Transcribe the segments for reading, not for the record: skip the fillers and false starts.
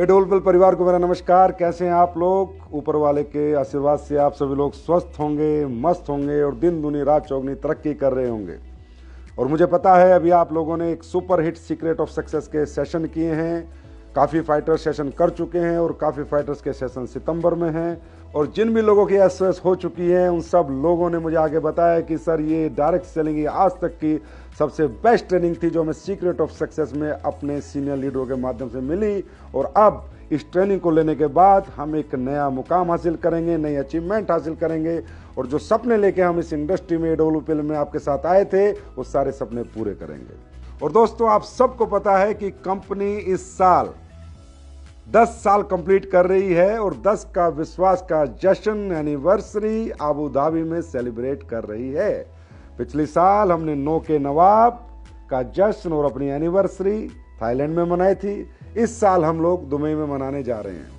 एडोलपल परिवार को मेरा नमस्कार। कैसे हैं आप लोग? ऊपर वाले के आशीर्वाद से आप सभी लोग स्वस्थ होंगे, मस्त होंगे और दिन दुनी रात चौगनी तरक्की कर रहे होंगे। और मुझे पता है अभी आप लोगों ने एक super hit secret of success के सेशन किए हैं। काफ़ी फाइटर सेशन कर चुके हैं और काफ़ी फाइटर्स के सेशन सितंबर में हैं। और जिन भी लोगों की एसएस हो चुकी है उन सब लोगों ने मुझे आगे बताया कि सर ये डायरेक्ट सेलिंग ये आज तक की सबसे बेस्ट ट्रेनिंग थी जो हमें सीक्रेट ऑफ सक्सेस में अपने सीनियर लीडरों के माध्यम से मिली। और अब इस ट्रेनिंग को लेने के बाद हम एक नया मुकाम हासिल करेंगे, नई अचीवमेंट हासिल करेंगे और जो सपने लेके हम इस इंडस्ट्री में एडोलपल में आपके साथ आए थे वो सारे सपने पूरे करेंगे। और दोस्तों, आप सबको पता है कि कंपनी इस साल 10 साल कंप्लीट कर रही है और 10 का विश्वास का जश्न एनिवर्सरी अबू धाबी में सेलिब्रेट कर रही है। पिछले साल हमने 9 के नवाब का जश्न और अपनी एनिवर्सरी थाईलैंड में मनाई थी। इस साल हम लोग दुबई में मनाने जा रहे हैं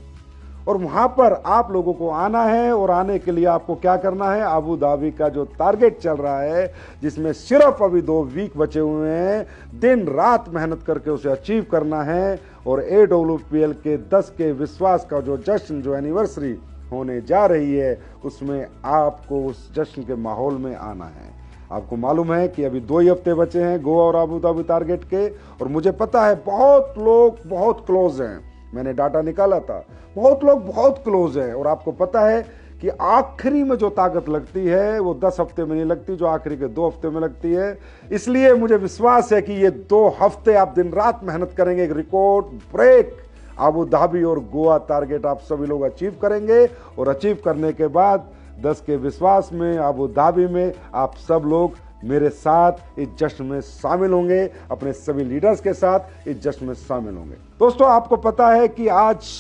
और वहां पर आप लोगों को आना है। और आने के लिए आपको क्या करना है, अबू धाबी का जो टारगेट चल रहा है जिसमें सिर्फ अभी 2 वीक बचे हुए हैं, दिन रात मेहनत करके उसे अचीव करना है। और एडोलपल के 10 के विश्वास का जो जश्न, जो एनिवर्सरी होने जा रही है, उसमें आपको उस जश्न के माहौल में आना है। आपको मालूम है कि अभी 2 ही हफ्ते बचे हैं गोवा और अबू धाबी टारगेट के। और मुझे पता है बहुत लोग बहुत क्लोज हैं, मैंने डाटा निकाला था, बहुत लोग बहुत क्लोज हैं। और आपको पता है कि आखिरी में जो ताकत लगती है वो 10 हफ्ते में नहीं लगती, जो आखिरी के 2 हफ्ते में लगती है। इसलिए मुझे विश्वास है कि ये 2 हफ्ते आप दिन रात मेहनत करेंगे, एक रिकॉर्ड ब्रेक अबू धाबी और गोवा टारगेट आप सभी लोग अचीव करेंगे। और अचीव करने के बाद 10 के विश्वास में अबू धाबी में आप सब लोग मेरे साथ इस जश्न में शामिल होंगे, अपने सभी लीडर्स के साथ इस जश्न में शामिल होंगे। दोस्तों, आपको पता है कि आज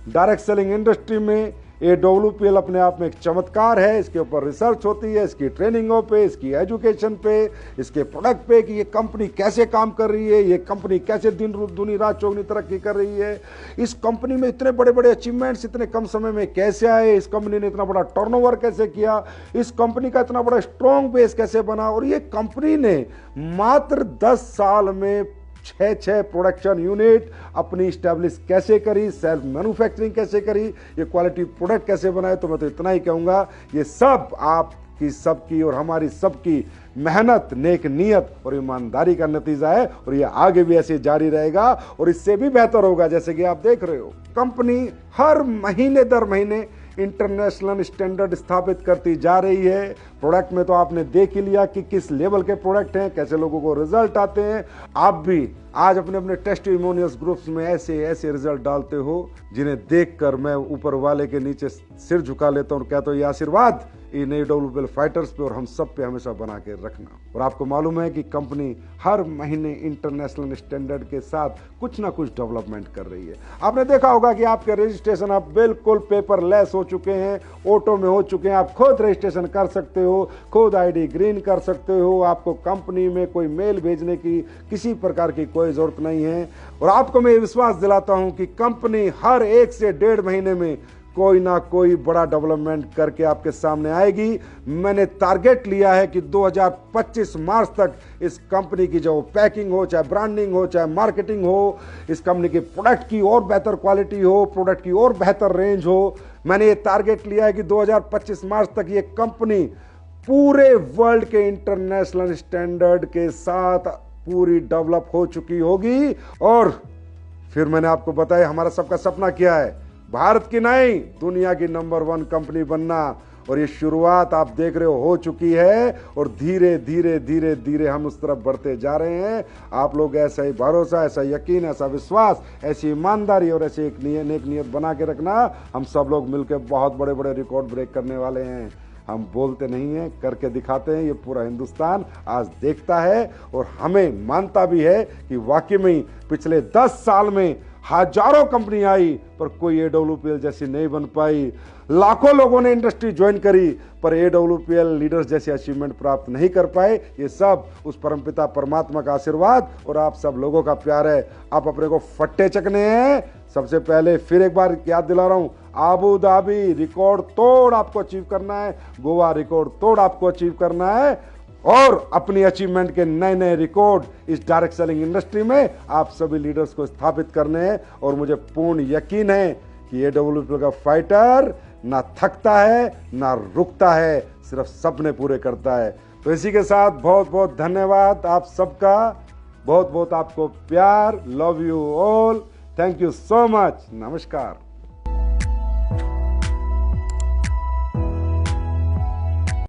डायरेक्ट सेलिंग इंडस्ट्री में एडोलपल अपने आप में एक चमत्कार है। इसके ऊपर रिसर्च होती है, इसकी ट्रेनिंगों पे, इसकी एजुकेशन पे, इसके प्रोडक्ट पे कि ये कंपनी कैसे काम कर रही है, ये कंपनी कैसे दिन दुनी रात चौगनी तरक्की कर रही है, इस कंपनी में इतने बड़े बड़े अचीवमेंट्स इतने कम समय में कैसे आए, इस कंपनी ने इतना बड़ा टर्नओवर कैसे किया, इस कंपनी का इतना बड़ा स्ट्रॉन्ग बेस कैसे बना। और ये कंपनी ने मात्र 10 साल में 6 प्रोडक्शन यूनिट अपनी स्टैब्लिश कैसे करी, सेल्फ मैन्युफैक्चरिंग कैसे करी, ये क्वालिटी प्रोडक्ट कैसे बनाए। तो मैं तो इतना ही कहूंगा, ये सब आपकी सबकी और हमारी सबकी मेहनत, नेक नियत और ईमानदारी का नतीजा है। और ये आगे भी ऐसे जारी रहेगा और इससे भी बेहतर होगा। जैसे कि आप देख रहे हो, कंपनी हर महीने दर महीने इंटरनेशनल स्टैंडर्ड स्थापित करती जा रही है। प्रोडक्ट में तो आपने देख ही लिया कि किस लेवल के प्रोडक्ट हैं, कैसे लोगों को रिजल्ट आते हैं। आप भी आज अपने अपने टेस्टिमोनियल्स ग्रुप्स में ऐसे ऐसे रिजल्ट डालते हो जिन्हें देखकर मैं ऊपर वाले के नीचे सिर झुका लेता हूं और कहता हूं ये आशीर्वाद इन एडोलपल फाइटर्स पे और हम सब पे हमेशा बना के रखना। और आपको मालूम है कि कंपनी हर महीने इंटरनेशनल स्टैंडर्ड के साथ कुछ ना कुछ डेवलपमेंट कर रही है। आपने देखा होगा कि आपके रजिस्ट्रेशन आप बिल्कुल पेपरलेस हो चुके हैं, ऑटो में हो चुके हैं। आप खुद रजिस्ट्रेशन कर सकते हो, खुद आईडी ग्रीन कर सकते हो। आपको कंपनी में कोई मेल भेजने की किसी प्रकार की कोई जरूरत नहीं है। और आपको मैं विश्वास दिलाता हूं कि कंपनी हर 1 से 1.5 महीने में कोई ना कोई बड़ा डेवलपमेंट करके आपके सामने आएगी। मैंने टारगेट लिया है कि 2025 मार्च तक इस कंपनी की जो पैकिंग हो, चाहे ब्रांडिंग हो, चाहे मार्केटिंग हो, इस कंपनी के प्रोडक्ट की और बेहतर क्वालिटी हो, प्रोडक्ट की और बेहतर रेंज हो। मैंने ये टारगेट लिया है कि 2025 मार्च तक ये कंपनी पूरे वर्ल्ड के इंटरनेशनल स्टैंडर्ड के साथ पूरी डेवलप हो चुकी होगी। और फिर मैंने आपको बताया हमारा सबका सपना क्या है, भारत की नहीं दुनिया की नंबर 1 कंपनी बनना। और ये शुरुआत आप देख रहे हो चुकी है और धीरे धीरे धीरे धीरे हम उस तरफ बढ़ते जा रहे हैं। आप लोग ऐसा ही भरोसा, ऐसा यकीन, ऐसा विश्वास, ऐसी ईमानदारी और ऐसे एक नेक नियत बना के रखना। हम सब लोग मिलकर बहुत बड़े बड़े रिकॉर्ड ब्रेक करने वाले हैं। हम बोलते नहीं हैं, करके दिखाते हैं। ये पूरा हिंदुस्तान आज देखता है और हमें मानता भी है कि वाकई में पिछले 10 साल में हजारों कंपनी आई पर कोई एडोलपल जैसी नहीं बन पाई। लाखों लोगों ने इंडस्ट्री ज्वाइन करी पर एडोलपल लीडर्स जैसे अचीवमेंट प्राप्त नहीं कर पाए। ये सब उस परमपिता परमात्मा का आशीर्वाद और आप सब लोगों का प्यार है। आप अपने को फट्टे चकने हैं। सबसे पहले फिर एक बार याद दिला रहा हूं, अबू धाबी रिकॉर्ड तोड़ आपको अचीव करना है, गोवा रिकॉर्ड तोड़ आपको अचीव करना है। और अपनी अचीवमेंट के नए नए रिकॉर्ड इस डायरेक्ट सेलिंग इंडस्ट्री में आप सभी लीडर्स को स्थापित करने हैं। और मुझे पूर्ण यकीन है कि AWP का फाइटर ना थकता है ना रुकता है, सिर्फ सपने पूरे करता है। तो इसी के साथ बहुत बहुत धन्यवाद आप सबका, बहुत बहुत आपको प्यार। Love you all, thank you so much, नमस्कार।